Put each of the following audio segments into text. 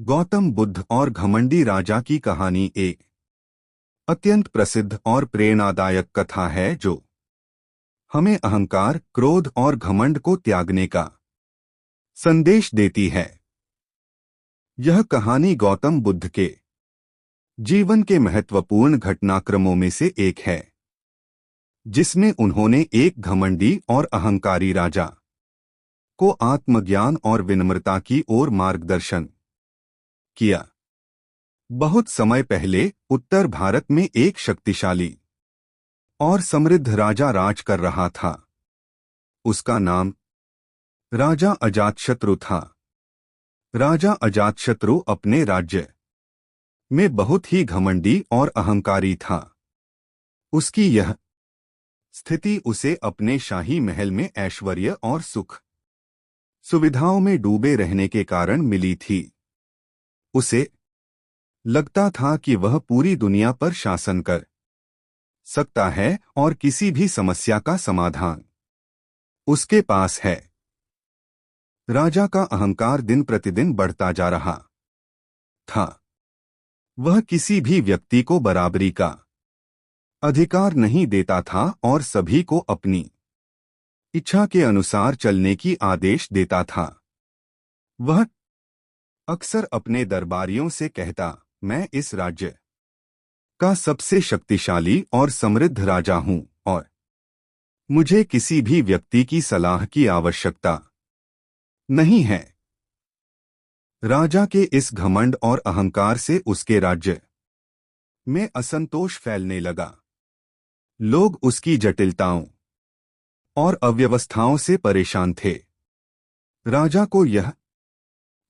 गौतम बुद्ध और घमंडी राजा की कहानी एक अत्यंत प्रसिद्ध और प्रेरणादायक कथा है जो हमें अहंकार, क्रोध और घमंड को त्यागने का संदेश देती है। यह कहानी गौतम बुद्ध के जीवन के महत्वपूर्ण घटनाक्रमों में से एक है, जिसमें उन्होंने एक घमंडी और अहंकारी राजा को आत्मज्ञान और विनम्रता की ओर मार्गदर्शन किया। बहुत समय पहले उत्तर भारत में एक शक्तिशाली और समृद्ध राजा राज कर रहा था। उसका नाम राजा अजातशत्रु था। राजा अजातशत्रु अपने राज्य में बहुत ही घमंडी और अहंकारी था। उसकी यह स्थिति उसे अपने शाही महल में ऐश्वर्य और सुख सुविधाओं में डूबे रहने के कारण मिली थी। उसे लगता था कि वह पूरी दुनिया पर शासन कर सकता है और किसी भी समस्या का समाधान उसके पास है। राजा का अहंकार दिन प्रतिदिन बढ़ता जा रहा था। वह किसी भी व्यक्ति को बराबरी का अधिकार नहीं देता था और सभी को अपनी इच्छा के अनुसार चलने की आदेश देता था। वह अक्सर अपने दरबारियों से कहता, मैं इस राज्य का सबसे शक्तिशाली और समृद्ध राजा हूं और मुझे किसी भी व्यक्ति की सलाह की आवश्यकता नहीं है। राजा के इस घमंड और अहंकार से उसके राज्य में असंतोष फैलने लगा। लोग उसकी जटिलताओं और अव्यवस्थाओं से परेशान थे। राजा को यह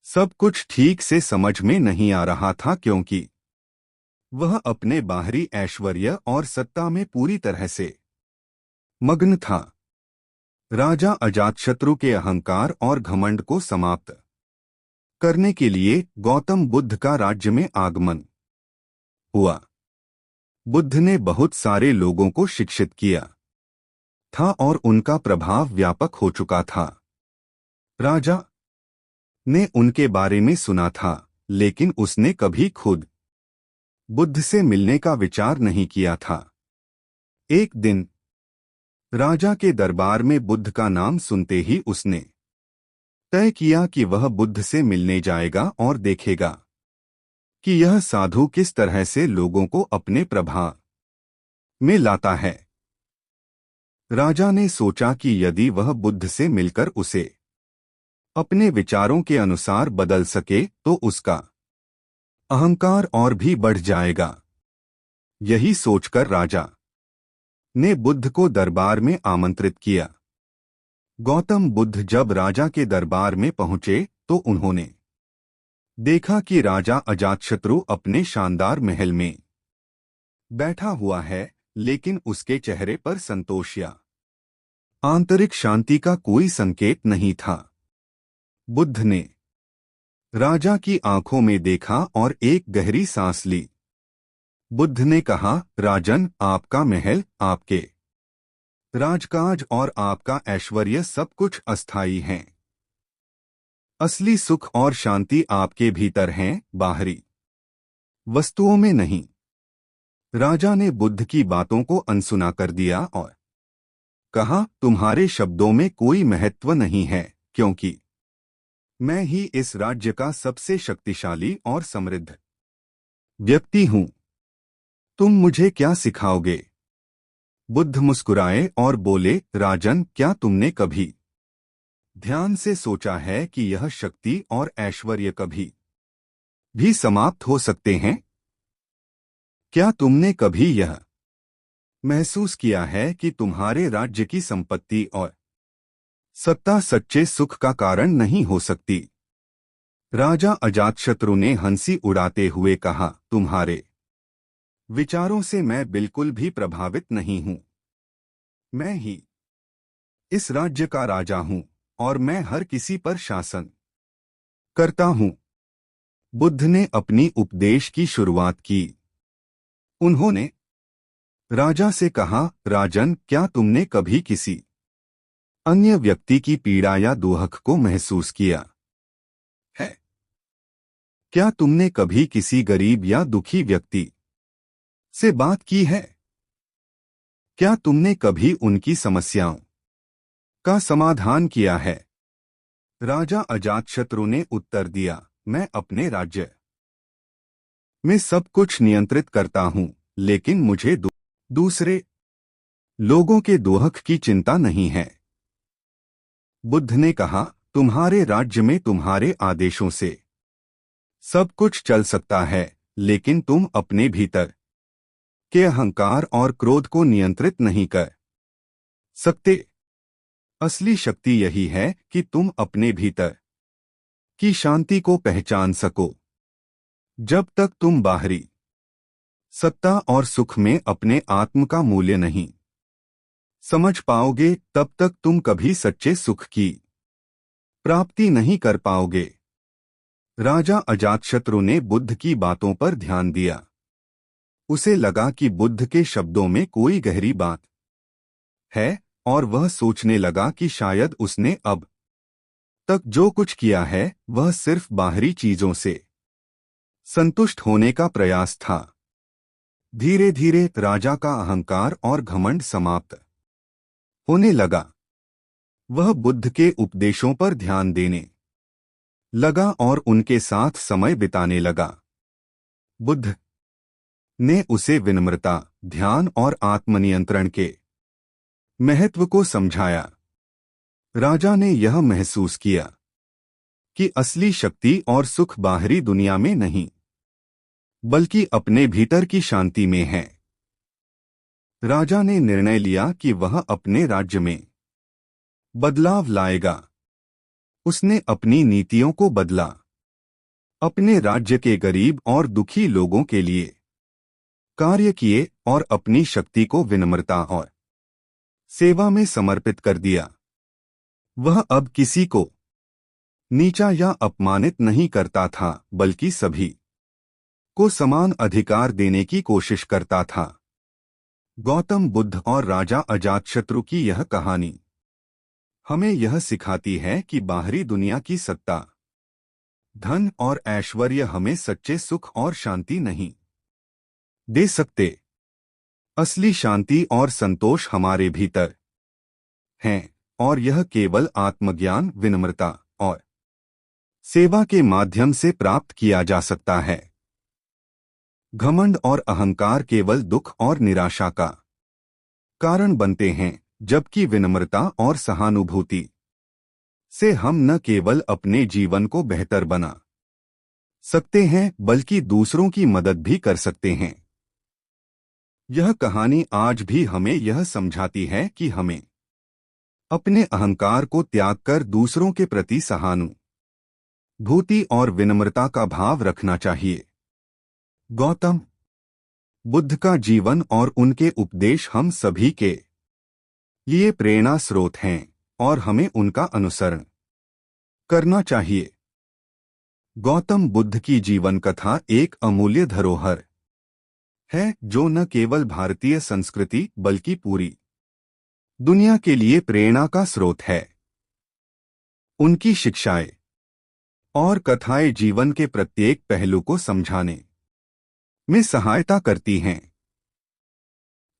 सब कुछ ठीक से समझ में नहीं आ रहा था, क्योंकि वह अपने बाहरी ऐश्वर्य और सत्ता में पूरी तरह से मग्न था। राजा अजातशत्रु के अहंकार और घमंड को समाप्त करने के लिए गौतम बुद्ध का राज्य में आगमन हुआ। बुद्ध ने बहुत सारे लोगों को शिक्षित किया था और उनका प्रभाव व्यापक हो चुका था। राजा ने उनके बारे में सुना था, लेकिन उसने कभी खुद बुद्ध से मिलने का विचार नहीं किया था। एक दिन राजा के दरबार में बुद्ध का नाम सुनते ही उसने तय किया कि वह बुद्ध से मिलने जाएगा और देखेगा कि यह साधु किस तरह से लोगों को अपने प्रभाव में लाता है। राजा ने सोचा कि यदि वह बुद्ध से मिलकर उसे अपने विचारों के अनुसार बदल सके तो उसका अहंकार और भी बढ़ जाएगा। यही सोचकर राजा ने बुद्ध को दरबार में आमंत्रित किया। गौतम बुद्ध जब राजा के दरबार में पहुंचे तो उन्होंने देखा कि राजा अजातशत्रु अपने शानदार महल में बैठा हुआ है, लेकिन उसके चेहरे पर संतोष या आंतरिक शांति का कोई संकेत नहीं था। बुद्ध ने राजा की आंखों में देखा और एक गहरी सांस ली। बुद्ध ने कहा, राजन, आपका महल, आपके राजकाज और आपका ऐश्वर्य सब कुछ अस्थायी हैं। असली सुख और शांति आपके भीतर हैं, बाहरी वस्तुओं में नहीं। राजा ने बुद्ध की बातों को अनसुना कर दिया और कहा, तुम्हारे शब्दों में कोई महत्व नहीं है, क्योंकि मैं ही इस राज्य का सबसे शक्तिशाली और समृद्ध व्यक्ति हूं। तुम मुझे क्या सिखाओगे? बुद्ध मुस्कुराए और बोले, राजन, क्या तुमने कभी ध्यान से सोचा है कि यह शक्ति और ऐश्वर्य कभी भी समाप्त हो सकते हैं? क्या तुमने कभी यह महसूस किया है कि तुम्हारे राज्य की संपत्ति और सत्ता सच्चे सुख का कारण नहीं हो सकती? राजा अजातशत्रु ने हंसी उड़ाते हुए कहा, तुम्हारे विचारों से मैं बिल्कुल भी प्रभावित नहीं हूं। मैं ही इस राज्य का राजा हूं और मैं हर किसी पर शासन करता हूं। बुद्ध ने अपनी उपदेश की शुरुआत की। उन्होंने राजा से कहा, राजन, क्या तुमने कभी किसी अन्य व्यक्ति की पीड़ा या दुख को महसूस किया है? क्या तुमने कभी किसी गरीब या दुखी व्यक्ति से बात की है? क्या तुमने कभी उनकी समस्याओं का समाधान किया है? राजा अजातशत्रु ने उत्तर दिया, मैं अपने राज्य में सब कुछ नियंत्रित करता हूं, लेकिन मुझे दूसरे लोगों के दुख की चिंता नहीं है। बुद्ध ने कहा, तुम्हारे राज्य में तुम्हारे आदेशों से सब कुछ चल सकता है, लेकिन तुम अपने भीतर के अहंकार और क्रोध को नियंत्रित नहीं कर सकते। असली शक्ति यही है कि तुम अपने भीतर की शांति को पहचान सको। जब तक तुम बाहरी सत्ता और सुख में अपने आत्म का मूल्य नहीं समझ पाओगे, तब तक तुम कभी सच्चे सुख की प्राप्ति नहीं कर पाओगे। राजा अजातशत्रु ने बुद्ध की बातों पर ध्यान दिया। उसे लगा कि बुद्ध के शब्दों में कोई गहरी बात है, और वह सोचने लगा कि शायद उसने अब तक जो कुछ किया है वह सिर्फ बाहरी चीजों से संतुष्ट होने का प्रयास था। धीरे धीरे राजा का अहंकार और घमंड समाप्त होने लगा। वह बुद्ध के उपदेशों पर ध्यान देने लगा और उनके साथ समय बिताने लगा। बुद्ध ने उसे विनम्रता, ध्यान और आत्मनियंत्रण के महत्व को समझाया। राजा ने यह महसूस किया कि असली शक्ति और सुख बाहरी दुनिया में नहीं, बल्कि अपने भीतर की शांति में है। राजा ने निर्णय लिया कि वह अपने राज्य में बदलाव लाएगा। उसने अपनी नीतियों को बदला, अपने राज्य के गरीब और दुखी लोगों के लिए कार्य किए और अपनी शक्ति को विनम्रता और सेवा में समर्पित कर दिया। वह अब किसी को नीचा या अपमानित नहीं करता था, बल्कि सभी को समान अधिकार देने की कोशिश करता था। गौतम बुद्ध और राजा अजातशत्रु की यह कहानी हमें यह सिखाती है कि बाहरी दुनिया की सत्ता, धन और ऐश्वर्य हमें सच्चे सुख और शांति नहीं दे सकते। असली शांति और संतोष हमारे भीतर हैं, और यह केवल आत्मज्ञान, विनम्रता और सेवा के माध्यम से प्राप्त किया जा सकता है। घमंड और अहंकार केवल दुख और निराशा का कारण बनते हैं, जबकि विनम्रता और सहानुभूति से हम न केवल अपने जीवन को बेहतर बना सकते हैं, बल्कि दूसरों की मदद भी कर सकते हैं। यह कहानी आज भी हमें यह समझाती है कि हमें अपने अहंकार को त्याग कर दूसरों के प्रति सहानुभूति और विनम्रता का भाव रखना चाहिए। गौतम बुद्ध का जीवन और उनके उपदेश हम सभी के लिए प्रेरणा स्रोत हैं, और हमें उनका अनुसरण करना चाहिए। गौतम बुद्ध की जीवन कथा एक अमूल्य धरोहर है, जो न केवल भारतीय संस्कृति बल्कि पूरी दुनिया के लिए प्रेरणा का स्रोत है। उनकी शिक्षाएं और कथाएं जीवन के प्रत्येक पहलू को समझाने में सहायता करती हैं।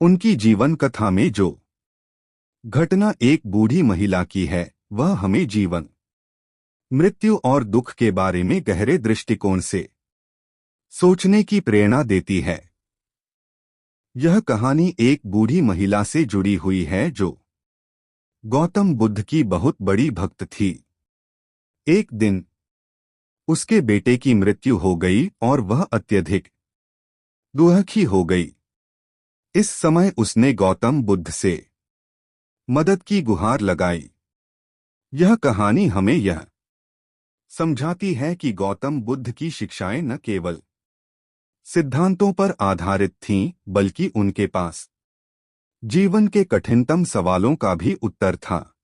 उनकी जीवन कथा में जो घटना एक बूढ़ी महिला की है, वह हमें जीवन, मृत्यु और दुख के बारे में गहरे दृष्टिकोण से सोचने की प्रेरणा देती है। यह कहानी एक बूढ़ी महिला से जुड़ी हुई है जो गौतम बुद्ध की बहुत बड़ी भक्त थी। एक दिन उसके बेटे की मृत्यु हो गई और वह अत्यधिक दुखी हो गई। इस समय उसने गौतम बुद्ध से मदद की गुहार लगाई। यह कहानी हमें यह समझाती है कि गौतम बुद्ध की शिक्षाएं न केवल सिद्धांतों पर आधारित थीं, बल्कि उनके पास जीवन के कठिनतम सवालों का भी उत्तर था।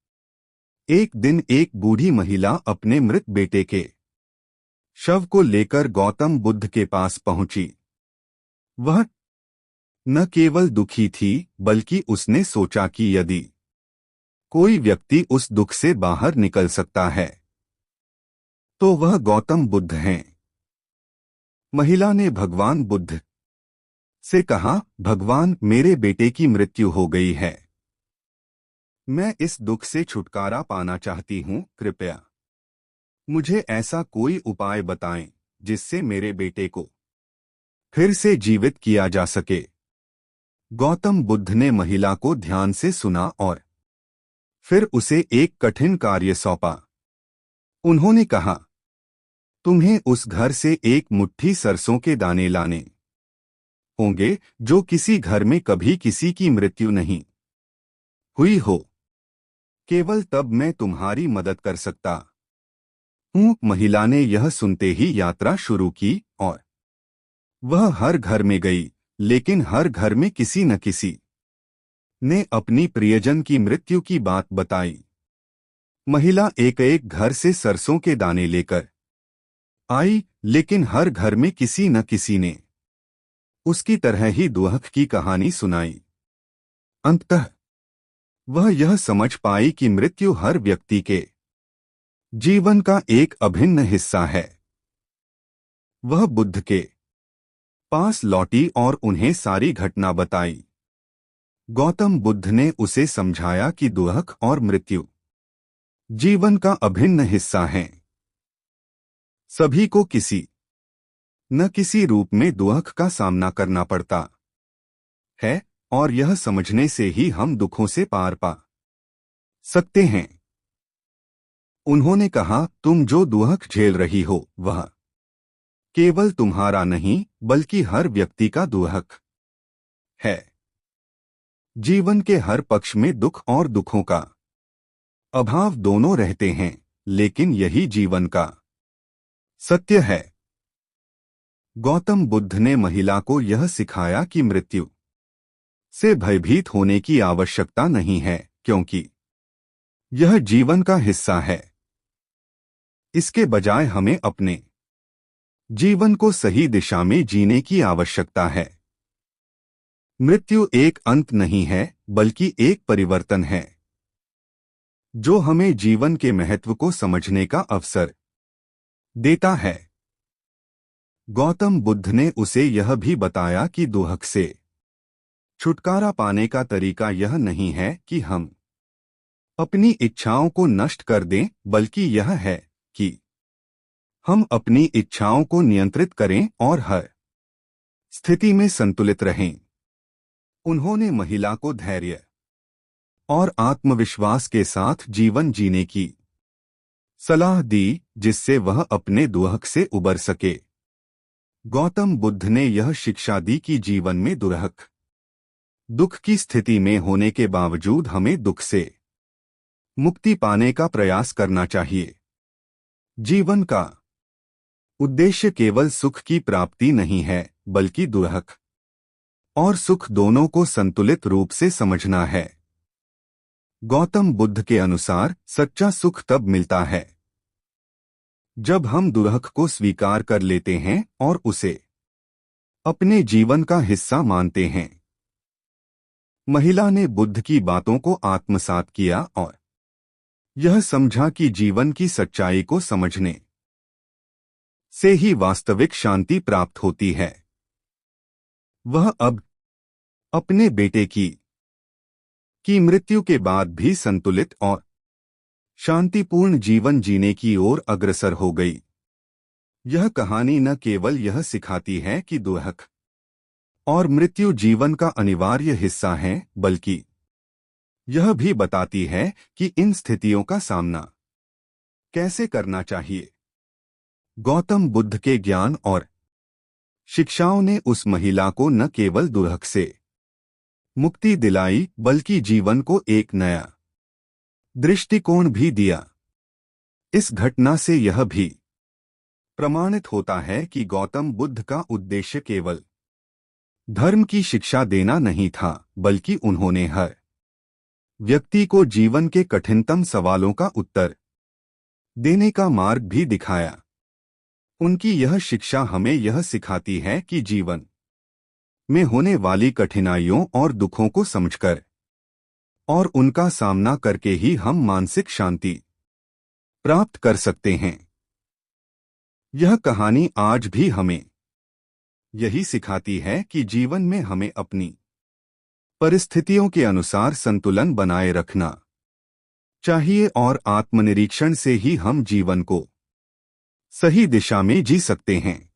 एक दिन एक बूढ़ी महिला अपने मृत बेटे के शव को लेकर गौतम बुद्ध के पास पहुंची। वह न केवल दुखी थी, बल्कि उसने सोचा कि यदि कोई व्यक्ति उस दुख से बाहर निकल सकता है तो वह गौतम बुद्ध हैं। महिला ने भगवान बुद्ध से कहा, भगवान, मेरे बेटे की मृत्यु हो गई है। मैं इस दुख से छुटकारा पाना चाहती हूँ, कृपया मुझे ऐसा कोई उपाय बताएं जिससे मेरे बेटे को फिर से जीवित किया जा सके। गौतम बुद्ध ने महिला को ध्यान से सुना और फिर उसे एक कठिन कार्य सौंपा। उन्होंने कहा, तुम्हें उस घर से एक मुट्ठी सरसों के दाने लाने होंगे जो किसी घर में कभी किसी की मृत्यु नहीं हुई हो। केवल तब मैं तुम्हारी मदद कर सकता हूँ। महिला ने यह सुनते ही यात्रा शुरू की और वह हर घर में गई, लेकिन हर घर में किसी न किसी ने अपनी प्रियजन की मृत्यु की बात बताई। महिला एक एक घर से सरसों के दाने लेकर आई, लेकिन हर घर में किसी न किसी ने उसकी तरह ही दुख की कहानी सुनाई। अंततः वह यह समझ पाई कि मृत्यु हर व्यक्ति के जीवन का एक अभिन्न हिस्सा है। वह बुद्ध के पास लौटी और उन्हें सारी घटना बताई। गौतम बुद्ध ने उसे समझाया कि दुख और मृत्यु जीवन का अभिन्न हिस्सा हैं। सभी को किसी न किसी रूप में दुख का सामना करना पड़ता है, और यह समझने से ही हम दुखों से पार पा सकते हैं। उन्होंने कहा, तुम जो दुख झेल रही हो वह केवल तुम्हारा नहीं बल्कि हर व्यक्ति का दुख है। जीवन के हर पक्ष में दुख और दुखों का अभाव दोनों रहते हैं, लेकिन यही जीवन का सत्य है। गौतम बुद्ध ने महिला को यह सिखाया कि मृत्यु से भयभीत होने की आवश्यकता नहीं है, क्योंकि यह जीवन का हिस्सा है। इसके बजाय हमें अपने जीवन को सही दिशा में जीने की आवश्यकता है। मृत्यु एक अंत नहीं है बल्कि एक परिवर्तन है जो हमें जीवन के महत्व को समझने का अवसर देता है। गौतम बुद्ध ने उसे यह भी बताया कि दुख से छुटकारा पाने का तरीका यह नहीं है कि हम अपनी इच्छाओं को नष्ट कर दें, बल्कि यह है कि हम अपनी इच्छाओं को नियंत्रित करें और हर स्थिति में संतुलित रहें। उन्होंने महिला को धैर्य और आत्मविश्वास के साथ जीवन जीने की सलाह दी, जिससे वह अपने दुख से उबर सके। गौतम बुद्ध ने यह शिक्षा दी कि जीवन में दुख की स्थिति में होने के बावजूद हमें दुख से मुक्ति पाने का प्रयास करना चाहिए। जीवन का उद्देश्य केवल सुख की प्राप्ति नहीं है, बल्कि दुख और सुख दोनों को संतुलित रूप से समझना है। गौतम बुद्ध के अनुसार सच्चा सुख तब मिलता है जब हम दुख को स्वीकार कर लेते हैं और उसे अपने जीवन का हिस्सा मानते हैं। महिला ने बुद्ध की बातों को आत्मसात किया और यह समझा कि जीवन की सच्चाई को समझने से ही वास्तविक शांति प्राप्त होती है। वह अब अपने बेटे की मृत्यु के बाद भी संतुलित और शांतिपूर्ण जीवन जीने की ओर अग्रसर हो गई। यह कहानी न केवल यह सिखाती है कि दुख और मृत्यु जीवन का अनिवार्य हिस्सा है, बल्कि यह भी बताती है कि इन स्थितियों का सामना कैसे करना चाहिए। गौतम बुद्ध के ज्ञान और शिक्षाओं ने उस महिला को न केवल दुख से मुक्ति दिलाई, बल्कि जीवन को एक नया दृष्टिकोण भी दिया। इस घटना से यह भी प्रमाणित होता है कि गौतम बुद्ध का उद्देश्य केवल धर्म की शिक्षा देना नहीं था, बल्कि उन्होंने हर व्यक्ति को जीवन के कठिनतम सवालों का उत्तर देने का मार्ग भी दिखाया। उनकी यह शिक्षा हमें यह सिखाती है कि जीवन में होने वाली कठिनाइयों और दुखों को समझकर और उनका सामना करके ही हम मानसिक शांति प्राप्त कर सकते हैं। यह कहानी आज भी हमें यही सिखाती है कि जीवन में हमें अपनी परिस्थितियों के अनुसार संतुलन बनाए रखना चाहिए और आत्मनिरीक्षण से ही हम जीवन को सही दिशा में जी सकते हैं।